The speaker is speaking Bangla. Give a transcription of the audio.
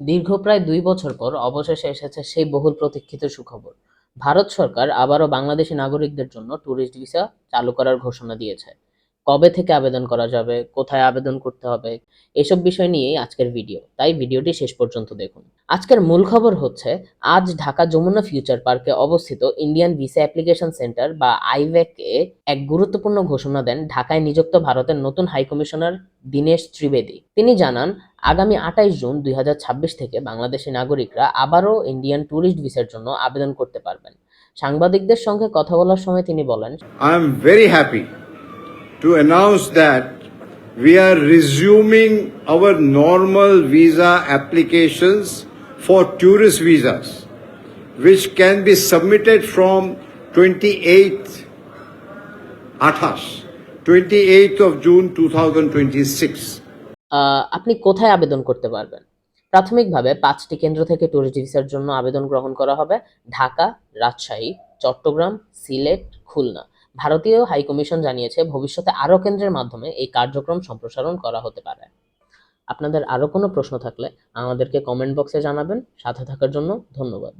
দীর্ঘ প্রায় ২ বছর পর অবশেষে এসেছে সেই বহুল প্রতীক্ষিত সুখবর। ভারত সরকার আবারও বাংলাদেশি নাগরিকদের জন্য ট্যুরিস্ট ভিসা চালু করার ঘোষণা দিয়েছে। কবে থেকে আবেদন করা যাবে, কোথায় আবেদন করতে হবে, এসব বিষয় নিয়েই আজকের ভিডিও। তাই ভিডিওটি শেষ পর্যন্ত দেখুন। আজকের মূল খবর হচ্ছে, আজ ঢাকা যমুনা ফিউচার পার্কে অবস্থিত ইন্ডিয়ান ভিসা অ্যাপ্লিকেশন সেন্টার বা আইভ্যাক-এ এক গুরুত্বপূর্ণ ঘোষণা দেন ঢাকায় নিযুক্ত ভারতের নতুন হাইকমিশনার দীনেশ ত্রিবেদী। তিনি জানান, আগামী ২৮ জুন ২০২৬ থেকে বাংলাদেশি নাগরিকরা আবারও ইন্ডিয়ান ট্যুরিস্ট ভিসার জন্য আবেদন করতে পারবেন। সাংবাদিকদের সঙ্গে কথা বলার সময় তিনি বলেন, I am very happy to announce that we are resuming our normal visa applications for tourist visas, which can be submitted from 28th of June 2026. আপনি কোথায় আবেদন করতে পারবেন? প্রাথমিকভাবে ৫টি কেন্দ্র থেকে ট্যুরিস্ট ভিসার জন্য আবেদন গ্রহণ করা হবে: ঢাকা, রাজশাহী, চট্টগ্রাম, সিলেট, খুলনা। ভারতীয় হাইকমিশন জানিয়েছে, ভবিষ্যতে আরও কেন্দ্রের মাধ্যমে এই কার্যক্রম সম্প্রসারণ করা হতে পারে। আপনাদের আরও কোনো প্রশ্ন থাকলে আমাদেরকে কমেন্ট বক্সে জানাবেন। সাথে থাকার জন্য ধন্যবাদ।